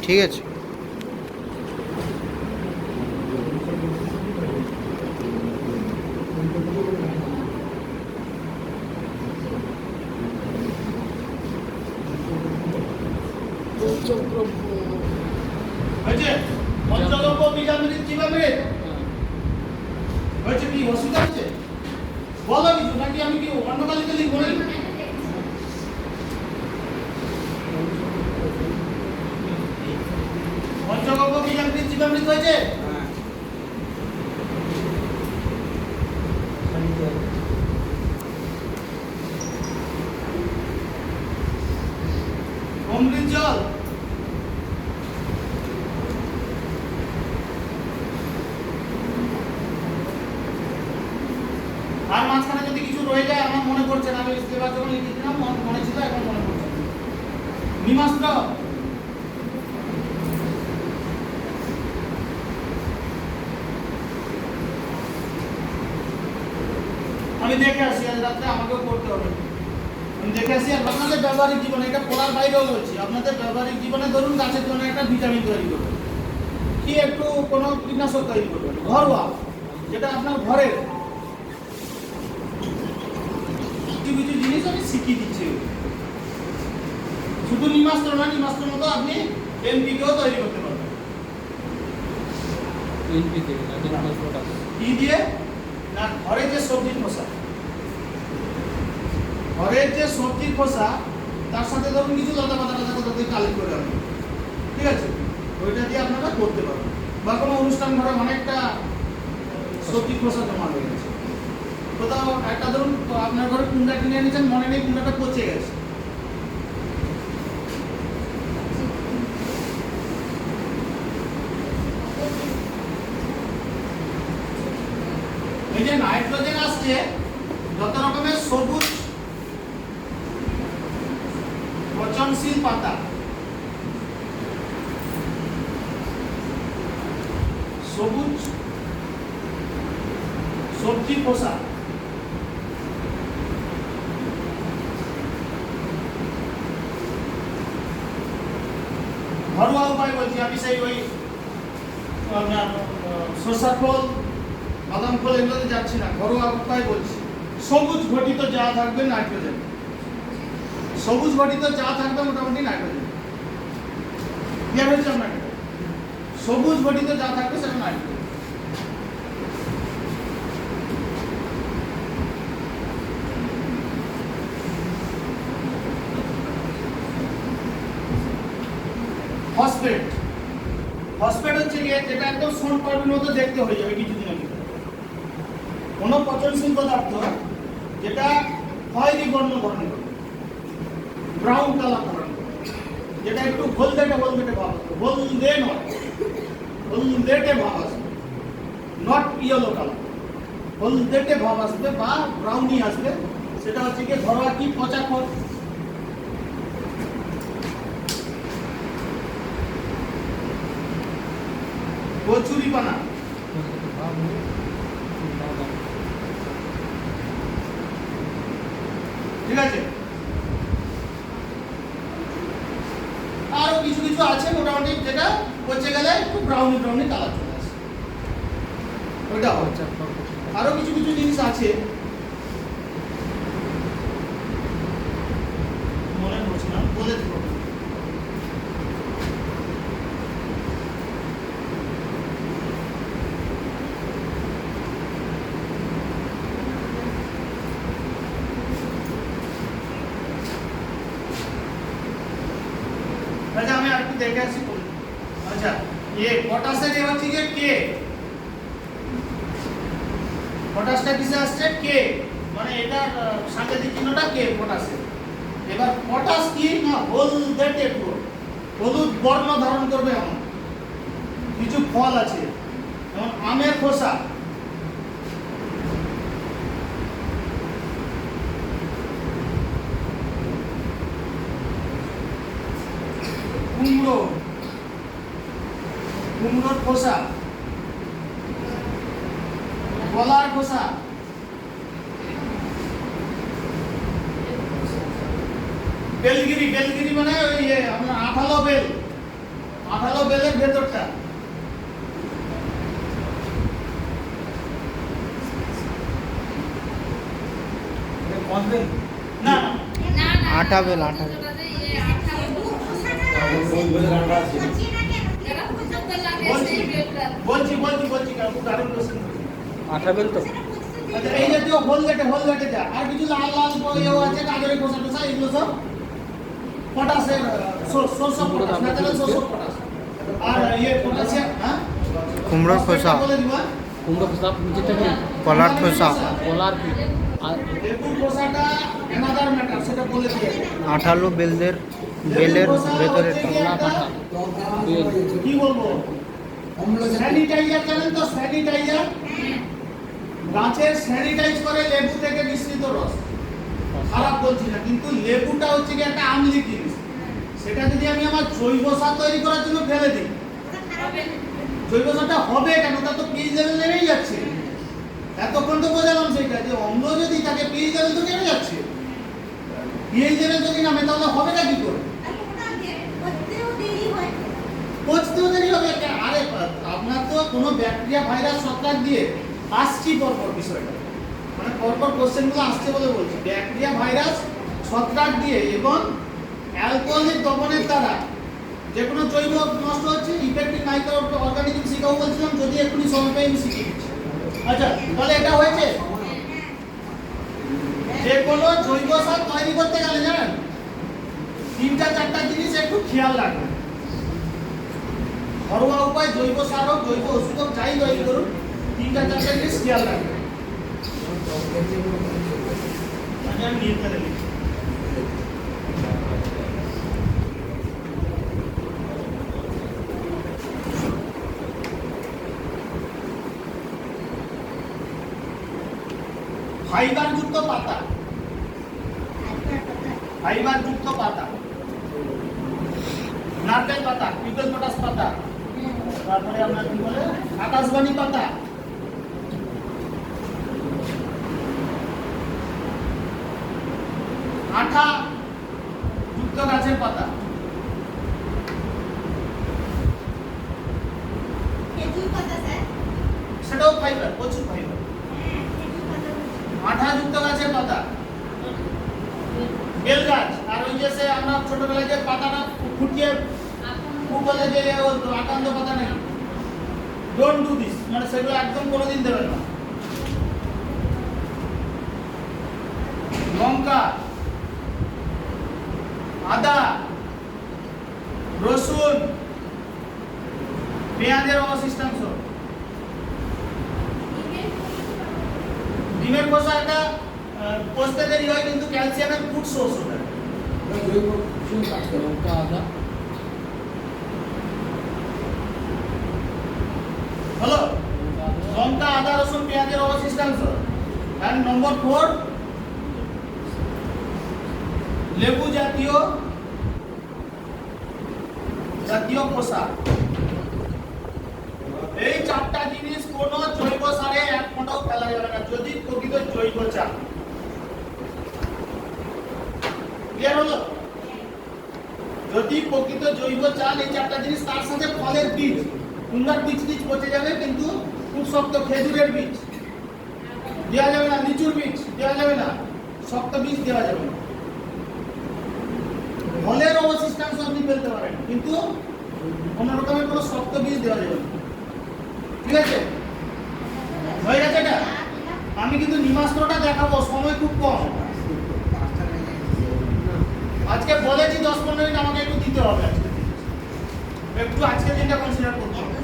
ঠিক আছে। পঞ্চগব্য বীজামৃত জীবামৃত হয়েছে কি অসুবিধা হচ্ছে বলো কিছু নাকি আমি কি অন্য কালিতে লিখবো না পঞ্চগব্য বীজামৃত জীবামৃত হয়েছে অমৃত জল আর মাঝখানে যদি কিছু রয়ে যায় আমার মনে পড়ছে না আমি এবার যখন লিখেছিলাম মনে ছিল এখন মনে পড়ছে নিমাস্ত্র আমি দেখে আসি আজ রাতে আমাকেও করতে হবে আমি দেখে আসি আর আপনাদের ব্যবহারিক জীবনে এটা পড়ার বাইরেও বলছি আপনাদের ব্যবহারিক জীবনে ধরুন গাছের জন্য একটা ভিটামিন তৈরি করবেন কি একটু কোনো কীটনাশক তৈরি করবেন ঘরোয়া যেটা আপনার ঘরের কিছু কিছু জিনিস আমি শিখিয়ে দিচ্ছি শুধু নিমাস্ত্র না নিমাস্ত্র মতো আপনি এনপিকেও তৈরি করতে পারবেন এনপিকে কি দিয়ে না ঘরে যে সবজির খোসা ঘরের যে সবজির খোসা তার সাথে ধরুন কিছু লতা পাতা দিয়ে কালেক্ট করে আনবেন ঠিক আছে ওইটা দিয়ে আপনারা করতে পারবেন বা কোনো অনুষ্ঠান ঘরে অনেকটা সবজির খোসা জমা হয়ে গেছে কোথাও একটা ধরুন আপনার ঘরে কুন্ডা কিনে এনেছেন মনে নেই কুন্ডাটা পচে গেছে এই যে নাইট্রোজেন আসছে যত রকমের সবুজ পচনশীল পাতা সবুজ সবজি খোসা ঘরোয়া উপায় বলছি আমি সেই ওই সরষার খোল বাদাম খোল এগুলোতে যাচ্ছি না ঘরোয়া উপায় বলছি সবুজ ঘটিত যা থাকবে নাইট্রোজেন সবুজ ঘটিত যা থাকবে মোটামুটি নাইট্রোজেন ক্লিয়ার হয়েছে আপনাকে সবুজ ঘটিত যা থাকবে সেটা নাইট্রোজেন ফসফেট ফসফেট হচ্ছে কি যেটা একদম সোন পাউডারের মতো দেখতে হয়ে যাবে কিছুদিনের ভিতরে কোনো পচনশীল পদার্থ যেটা খয়েরি বর্ণ ধারণ করবে ব্রাউন কালার ধারণ করবে যেটা একটু হলদেটে ভাব আসবে হলদে নয় হলদেটে ভাব আসবে নট ইয়েলো কালার হলদেটে ভাব আসবে বা ব্রাউনি আসবে সেটা হচ্ছে কি ঘরোয়া কি পচা খড় কচুরিপানা ঠিক আছে আরো কিছু কিছু আছে মোটামুটি যেটা পচে গেলে একটু ব্রাউনি কালার চলে আসে ওইটা হচ্ছে আরো কিছু কিছু জিনিস আছে মনে পড়ছে না বলে দেবো আচ্ছা আমি আরেকটু দেখে আসি আচ্ছা পটাশের যে হচ্ছে যে কে পটাশটা কিসে আসছে কে মানে এটা সাংকেতিক চিহ্নটা কে পটাশে এবার পটাশ কি না হলদেটে পুরো হলুদ বর্ণ ধারণ করবে এমন কিছু ফল আছে যেমন আমের খোসা কুমড়োর খোসা কলার খোসা বেলগিরি, বেলগিরি মানে ওই আপনার আঠালো বেল, আঠালো বেলের ভেতরটা। না আটা বেল, আটা বেল। বলছি দারুণ কোশ্চেন। আটা বেল তো আচ্ছা, এই জাতীয় হলদেটে যা আর কিছু লাল লাল ইয়েও আছে, গাজরের খোসা টোসা, এগুলো সব পটাশের source of potash, natural source of potash. আর পটাশিয়াম, হ্যাঁ, কুমড়োর খোসা, বলে দিবা। কুমড়ো খোসা নিচে থেকে কলার খোসা, কলার আর লেবুর খোসাটা অ্যানাদার ম্যাটার, সেটা বলে দিয়ে। আঠালো বেলের ভেতরে কলা পাতা কি বলবো, স্যানিটাইজার জানেন তো, স্যানিটাইজার, গাছের স্যানিটাইজ করে লেবু থেকে মিশ্রিত রস। খারাপ বলছি না, কিন্তু লেবুটা হচ্ছে কি একটা আম্লিক জিনিস, সেটা যদি আমি আমার জৈব সার তৈরি করার জন্য ফেলে দিই, জৈব সারটা হবে কেন, তার তো পিএইচ লেভেল নেমেই যাচ্ছে। এতক্ষণ তো বোঝালাম সেটা, যে অম্ল যদি থাকে পিএইচ লেভেল তো নেমে যাচ্ছে। পিএইচ লেভেল যদি নামে তাহলে হবেটা কি করে? পচতেও দেরি হবে। আরে আপনার তো কোনো ব্যাকটেরিয়া ভাইরাস ছত্রাক দিয়ে আসছি পরপর বিষয়টা, মানে পরপর কোশ্চেনগুলো আসছে বলে বলছি। ব্যাকটেরিয়া ভাইরাস ছত্রাক দিয়ে এবং অ্যালকোহলিক দমনের দ্বারা যে কোনো জৈব নষ্ট হচ্ছে। ইফেক্টিভ মাইক্রো অর্গানিজম শিখাও বলছিলাম, যদি এখনই সময় পাই আমি শিখিয়ে দিচ্ছি। আচ্ছা, তাহলে এটা হয়েছে। যে কোনো জৈব সার তৈরি করতে গেলে জানেন 3-4টা জিনিস একটু খেয়াল রাখবেন। ঘরোয়া উপায় জৈব সার হোক, জৈব ওষুধ হোক, যাই তৈরি করুন, 3-4টা জিনিস খেয়াল রাখবেন। আমি নিয়ে ফেলে নিচ্ছি। ফাইবারযুক্ত পাতা, ফাইবারযুক্ত পাতা, নারকেল পাতা, ইউক্যালিপটাস পাতা, তারপরে আমরা কি বলে আকাশবাণী পাতা, আঠা যুক্ত গাছের পাতা, সেটাও ফাইবার, প্রচুর ফাইবার। আঠা যুক্ত গাছের পাতা, বেল গাছ, আর ওই যে সে আমরা ছোটবেলায় যে পাতাটা ফুটিয়ে বলে যে আকান্ত পাতা নেই, ডোন্ট ডু দিস, মানে সেগুলো একদম কোনোদিন দেবেন না। লঙ্কা, আদা, রসুন, পেঁয়াজের অবশিষ্টাংশ, ডিমের খোসা, একটা পচতে দেরি হয় কিন্তু ক্যালসিয়ামের ফুড সোর্স ওটা। লঙ্কা আদা হলো লঙ্কা, আদা, রসুন, পেঁয়াজের অবশিষ্টাংশ। আর নম্বর 4 লেবু জাতীয় খোসা। এই 4টা জিনিস কোনো জৈব সারে এক ফোঁটাও ফেলা যাবে না, যদি প্রকৃত জৈব চাল। ক্লিয়ার হলো? যদি প্রকৃত জৈব চাল, এই 4টা জিনিস, তার সাথে ফলের বীজ, কুমড়ার বীজ পচে যাবে, কিন্তু খুব শক্ত খেজুরের বীজ দেওয়া যাবে না, লিচুর বীজ দেওয়া যাবে না, শক্ত বীজ দেওয়া যাবে না। ফলের অবশিষ্টাংশ আপনি ফেলতে পারেন, কিন্তু কোন রকমের কোনো শক্ত বীজ দেওয়া যাবে না। ঠিক আছে, হয়ে গেছে এটা? আমি কিন্তু নিমাস্ত্রটা দেখাবো, সময় খুব কম। আজকে বলেছি 10-15 মিনিট আমাকে একটু দিতে হবে, আজকে একটু আজকের দিনটা কনসিডার করতে হবে।